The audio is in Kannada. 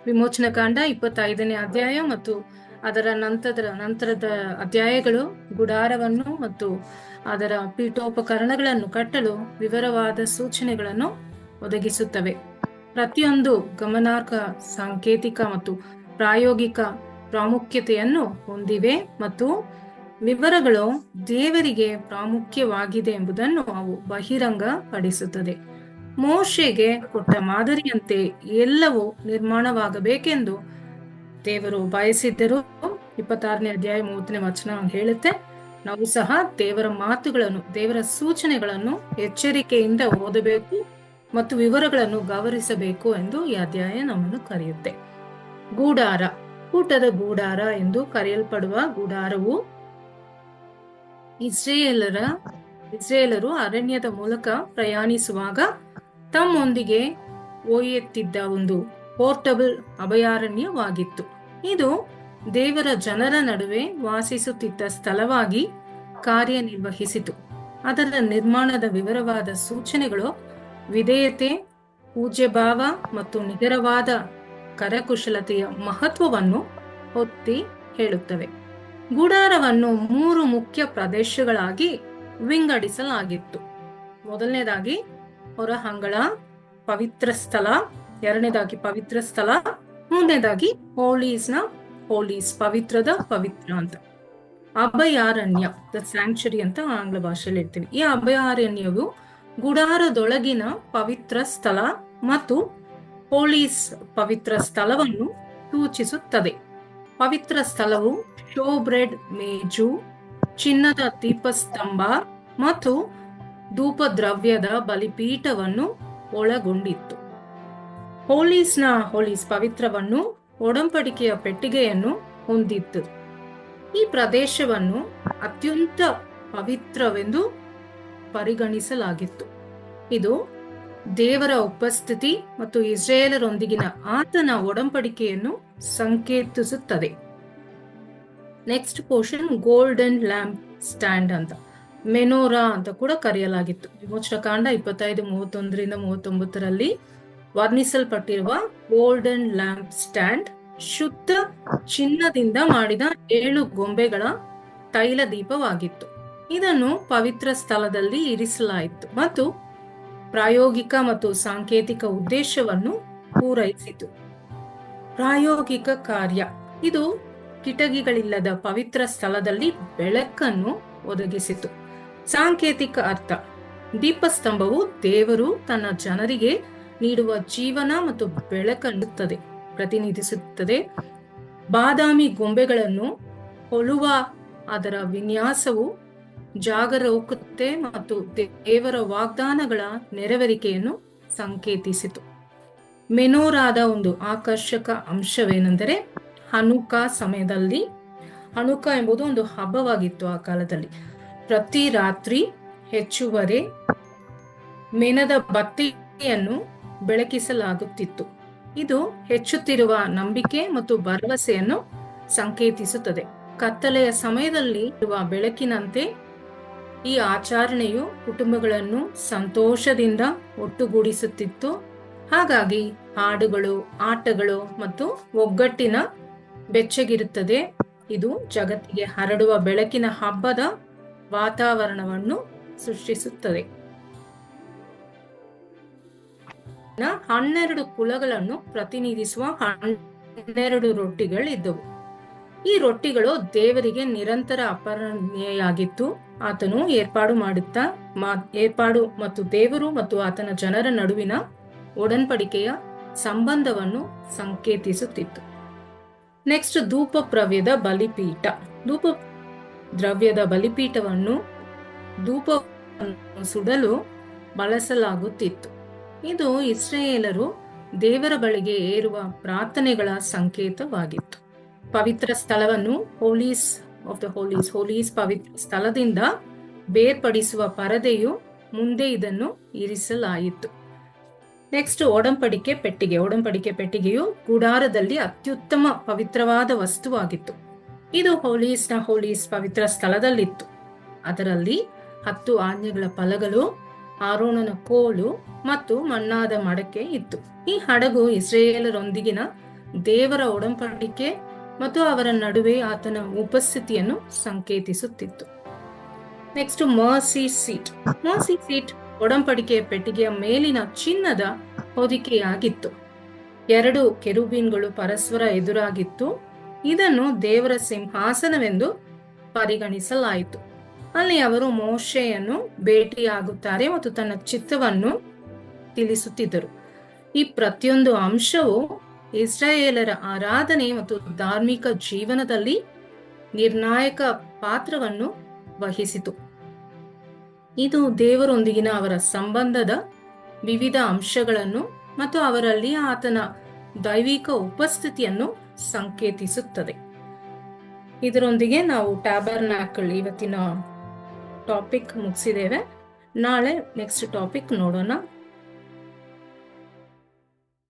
ವಿಮೋಚನಕಾಂಡ 25ನೇ ಅಧ್ಯಾಯ ಮತ್ತು ಅದರ ನಂತರದ ಅಧ್ಯಾಯಗಳು ಗುಡಾರವನ್ನು ಮತ್ತು ಅದರ ಪೀಠೋಪಕರಣಗಳನ್ನು ಕಟ್ಟಲು ವಿವರವಾದ ಸೂಚನೆಗಳನ್ನು ಒದಗಿಸುತ್ತವೆ. ಪ್ರತಿಯೊಂದು ಗಮನಾರ್ಹ ಸಾಂಕೇತಿಕ ಮತ್ತು ಪ್ರಾಯೋಗಿಕ ಪ್ರಾಮುಖ್ಯತೆಯನ್ನು ಹೊಂದಿವೆ ಮತ್ತು ವಿವರಗಳು ದೇವರಿಗೆ ಪ್ರಾಮುಖ್ಯವಾಗಿದೆ ಎಂಬುದನ್ನು ಅವು ಬಹಿರಂಗಪಡಿಸುತ್ತದೆ. ಮೋಶೆಗೆ ಕೊಟ್ಟ ಮಾದರಿಯಂತೆ ಎಲ್ಲವೂ ನಿರ್ಮಾಣವಾಗಬೇಕೆಂದು ದೇವರು ಬಯಸಿದ್ದರು. 26ನೇ ಅಧ್ಯಾಯ 30ನೇ ವಚನ ಹೇಳುತ್ತೆ, ನಾವು ಸಹ ದೇವರ ಮಾತುಗಳನ್ನು, ದೇವರ ಸೂಚನೆಗಳನ್ನು ಎಚ್ಚರಿಕೆಯಿಂದ ಓದಬೇಕು ಮತ್ತು ವಿವರಗಳನ್ನು ಗೌರವಿಸಬೇಕು ಎಂದು ಈ ಅಧ್ಯಾಯ ನಮ್ಮನ್ನು ಕರೆಯುತ್ತೆ. ಗೂಡಾರ, ಕೂಟದ ಗೂಡಾರ ಎಂದು ಕರೆಯಲ್ಪಡುವ ಗುಡಾರವು ಇಸ್ರೇಲರು ಅರಣ್ಯದ ಮೂಲಕ ಪ್ರಯಾಣಿಸುವಾಗ ತಮ್ಮೊಂದಿಗೆ ಒಯ್ಯುತ್ತಿದ್ದ ಒಂದು ಪೋರ್ಟಬಲ್ ಅಭಯಾರಣ್ಯವಾಗಿತ್ತು. ಇದು ದೇವರ ಜನರ ನಡುವೆ ವಾಸಿಸುತ್ತಿದ್ದ ಸ್ಥಳವಾಗಿ ಕಾರ್ಯನಿರ್ವಹಿಸಿತು. ಅದರ ನಿರ್ಮಾಣದ ವಿವರವಾದ ಸೂಚನೆಗಳು ವಿಧೇಯತೆ, ಪೂಜ್ಯಭಾವ ಮತ್ತು ನಿಖರವಾದ ಕರಕುಶಲತೆಯ ಮಹತ್ವವನ್ನು ಒತ್ತಿ ಹೇಳುತ್ತವೆ. ಗುಡಾರವನ್ನು 3 ಮುಖ್ಯ ಪ್ರದೇಶಗಳಾಗಿ ವಿಂಗಡಿಸಲಾಗಿತ್ತು. ಮೊದಲನೇದಾಗಿ ಹೊರಹಂಗಳ, ಪವಿತ್ರ ಸ್ಥಳ, ಎರಡನೇದಾಗಿ ಪವಿತ್ರ ಸ್ಥಳ, ಮೂರನೇದಾಗಿ ಹೋಲೀಸ್, ಪವಿತ್ರದ ಪವಿತ್ರ ಅಂತ. ಅಭಯಾರಣ್ಯ, ದ ಸ್ಯಾಂಕ್ಚುರಿ ಅಂತ ಆಂಗ್ಲ ಭಾಷೆಯಲ್ಲಿ ಇರ್ತೀವಿ. ಈ ಅಭಯಾರಣ್ಯವು ಗುಡಾರದೊಳಗಿನ ಪವಿತ್ರ ಸ್ಥಳ ಮತ್ತು ಹೋಲೀಸ್, ಪವಿತ್ರ ಸ್ಥಳವನ್ನು ಸೂಚಿಸುತ್ತದೆ. ಪವಿತ್ರ ಸ್ಥಳವು ಶೋಬ್ರೆಡ್ ಮೇಜು, ಚಿನ್ನದ ದೀಪಸ್ತಂಭ ಮತ್ತು ಧೂಪದ್ರವ್ಯದ ಬಲಿಪೀಠವನ್ನು ಒಳಗೊಂಡಿತ್ತು. ಹೋಲೀಸ್ ಪವಿತ್ರವನ್ನು ಒಡಂಬಡಿಕೆಯ ಪೆಟ್ಟಿಗೆಯನ್ನು ಹೊಂದಿತ್ತು. ಈ ಪ್ರದೇಶವನ್ನು ಅತ್ಯಂತ ಪವಿತ್ರವೆಂದು ಪರಿಗಣಿಸಲಾಗಿತ್ತು. ಇದು ದೇವರ ಉಪಸ್ಥಿತಿ ಮತ್ತು ಇಸ್ರೇಲರೊಂದಿಗಿನ ಆತನ ಒಡಂಬಡಿಕೆಯನ್ನು ಸಂಕೇತಿಸುತ್ತದೆ. Next portion golden lamp stand ಅಂತ, ಮೆನೋರಾ ಅಂತ ಕೂಡ ಕರೆಯಲಾಗಿತ್ತು. ವಿಮೋಚನಕಾಂಡ 25:31-39 ವರ್ಣಿಸಲ್ಪಟ್ಟಿರುವ ಗೋಲ್ಡನ್ ಲ್ಯಾಂಪ್ ಸ್ಟ್ಯಾಂಡ್ ಶುದ್ಧ ಚಿನ್ನದಿಂದ ಮಾಡಿದ 7 ಗೊಂಬೆಗಳ ತೈಲ ದೀಪವಾಗಿತ್ತು. ಇದನ್ನು ಪವಿತ್ರ ಸ್ಥಳದಲ್ಲಿ ಇರಿಸಲಾಯಿತು ಮತ್ತು ಪ್ರಾಯೋಗಿಕ ಮತ್ತು ಸಾಂಕೇತಿಕ ಉದ್ದೇಶವನ್ನು ಪೂರೈಸಿತು. ಪ್ರಾಯೋಗಿಕ ಕಾರ್ಯ, ಇದು ಕಿಟಕಿಗಳಿಲ್ಲದ ಪವಿತ್ರ ಸ್ಥಳದಲ್ಲಿ ಬೆಳಕನ್ನು ಒದಗಿಸಿತು. ಸಾಂಕೇತಿಕ ಅರ್ಥ, ದೀಪಸ್ತಂಭವು ದೇವರು ತನ್ನ ಜನರಿಗೆ ನೀಡುವ ಜೀವನ ಮತ್ತು ಬೆಳಕನ್ನು ಪ್ರತಿನಿಧಿಸುತ್ತದೆ. ಬಾದಾಮಿ ಗೊಂಬೆಗಳನ್ನು ಹೊಲುವ ಅದರ ವಿನ್ಯಾಸವು ಜಾಗರೂಕತೆ ಮತ್ತು ದೇವರ ವಾಗ್ದಾನಗಳ ನೆರವೇರಿಕೆಯನ್ನು ಸಂಕೇತಿಸಿತು. ಮೆನೋರಾದ ಒಂದು ಆಕರ್ಷಕ ಅಂಶವೇನೆಂದರೆ ಹನುಕಾ ಸಮಯದಲ್ಲಿ, ಹನುಕಾ ಎಂಬುದು ಒಂದು ಹಬ್ಬವಾಗಿತ್ತು ಆ ಕಾಲದಲ್ಲಿ. ಪ್ರತಿ ರಾತ್ರಿ ಹೆಚ್ಚುವರಿ ಮೆಣದ ಬತ್ತಿಯನ್ನು ಬೆಳಕಿಸಲಾಗುತ್ತಿತ್ತು. ಇದು ಹೆಚ್ಚುತ್ತಿರುವ ನಂಬಿಕೆ ಮತ್ತು ಭರವಸೆಯನ್ನು ಸಂಕೇತಿಸುತ್ತದೆ. ಕತ್ತಲೆಯ ಸಮಯದಲ್ಲಿ ಇರುವ ಬೆಳಕಿನಂತೆ ಈ ಆಚರಣೆಯು ಕುಟುಂಬಗಳನ್ನು ಸಂತೋಷದಿಂದ ಒಟ್ಟುಗೂಡಿಸುತ್ತಿತ್ತು. ಹಾಗಾಗಿ ಹಾಡುಗಳು, ಆಟಗಳು ಮತ್ತು ಒಗ್ಗಟ್ಟಿನ ಬೆಚ್ಚಗಿರುತ್ತದೆ. ಇದು ಜಗತ್ತಿಗೆ ಹರಡುವ ಬೆಳಕಿನ ಹಬ್ಬದ ವಾತಾವರಣವನ್ನು ಸೃಷ್ಟಿಸುತ್ತದೆ. 12 ಕುಲಗಳನ್ನು ಪ್ರತಿನಿಧಿಸುವ 12 ರೊಟ್ಟಿಗಳಿದ್ದವು. ಈ ರೊಟ್ಟಿಗಳು ದೇವರಿಗೆ ನಿರಂತರ ಅರ್ಪಣೆಯಾಗಿತ್ತು. ಆತನು ಏರ್ಪಾಡು ಮತ್ತು ದೇವರು ಮತ್ತು ಆತನ ಜನರ ನಡುವಿನ ಒಡಂಬಡಿಕೆಯ ಸಂಬಂಧವನ್ನು ಸಂಕೇತಿಸುತ್ತಿತ್ತು. ನೆಕ್ಸ್ಟ್ ಧೂಪ ದ್ರವ್ಯದ ಬಲಿಪೀಠ. ಧೂಪ ದ್ರವ್ಯದ ಬಲಿಪೀಠವನ್ನು ಧೂಪವನ್ನು ಸುಡಲು ಬಳಸಲಾಗುತ್ತಿತ್ತು. ಇದು ಇಸ್ರಾಯೇಲರು ದೇವರ ಬಳಿಗೆ ಏರುವ ಪ್ರಾರ್ಥನೆಗಳ ಸಂಕೇತವಾಗಿತ್ತು. ಪವಿತ್ರ ಸ್ಥಳವನ್ನು ಹೋಲೀಸ್ ಪವಿತ್ರ ಸ್ಥಳದಿಂದ ಬೇರ್ಪಡಿಸುವ ಪರದೆಯು ಮುಂದೆ ಇದನ್ನು ಇರಿಸಲಾಯಿತು. ನೆಕ್ಸ್ಟ್ ಒಡಂಬಡಿಕೆ ಪೆಟ್ಟಿಗೆಯು ಗುಡಾರದಲ್ಲಿ ಅತ್ಯುತ್ತಮ ಪವಿತ್ರವಾದ ವಸ್ತುವಾಗಿತ್ತು. ಇದು ಹೋಲೀಸ್ ಪವಿತ್ರ ಸ್ಥಳದಲ್ಲಿತ್ತು. ಅದರಲ್ಲಿ 10 ಆಜ್ಞೆಗಳ ಫಲಗಳು, ಆರೋನನ ಕೋಲು ಮತ್ತು ಮಣ್ಣಾದ ಮಡಕೆ ಇತ್ತು. ಈ ಹಡಗು ಇಸ್ರಾಯೇಲರೊಂದಿಗಿನ ದೇವರ ಒಡಂಬಡಿಕೆ ಮತ್ತು ಅವರ ನಡುವೆ ಆತನ ಉಪಸ್ಥಿತಿಯನ್ನು ಸಂಕೇತಿಸುತ್ತಿತ್ತು. Next mercy seat. Mercy seat ಒಡಂಬಡಿಕೆಯ ಪೆಟ್ಟಿಗೆಯ ಮೇಲಿನ ಚಿನ್ನದ ಹೊದಿಕೆಯಾಗಿತ್ತು. 2 ಕೆರುಬೀನ್ಗಳು ಪರಸ್ಪರ ಎದುರಾಗಿತ್ತು. ಇದನ್ನು ದೇವರ ಸಿಂಹಾಸನವೆಂದು ಪರಿಗಣಿಸಲಾಯಿತು. ಅಲ್ಲಿ ಅವರು ಮೋಶೆಯನ್ನು ಭೇಟಿಯಾಗುತ್ತಾರೆ ಮತ್ತು ತನ್ನ ಚಿತ್ತವನ್ನು ತಿಳಿಸುತ್ತಿದ್ದರು. ಈ ಪ್ರತಿಯೊಂದು ಅಂಶವು ಇಸ್ರಾಯೇಲರ ಆರಾಧನೆ ಮತ್ತು ಧಾರ್ಮಿಕ ಜೀವನದಲ್ಲಿ ನಿರ್ಣಾಯಕ ಪಾತ್ರವನ್ನು ವಹಿಸಿತು. ಇದು ದೇವರೊಂದಿಗಿನ ಅವರ ಸಂಬಂಧದ ವಿವಿಧ ಅಂಶಗಳನ್ನು ಮತ್ತು ಅವರಲ್ಲಿ ಆತನ ದೈವಿಕ ಉಪಸ್ಥಿತಿಯನ್ನು ಸಂಕೇತಿಸುತ್ತದೆ. ಇದರೊಂದಿಗೆ ನಾವು ಟ್ಯಾಬರ್ನಾಕಲ್ ಇವತ್ತಿನ ಟಾಪಿಕ್ ಮುಗಿಸಿದ್ದೇವೆ. ನಾಳೆ ನೆಕ್ಸ್ಟ್ ಟಾಪಿಕ್ ನೋಡೋಣ.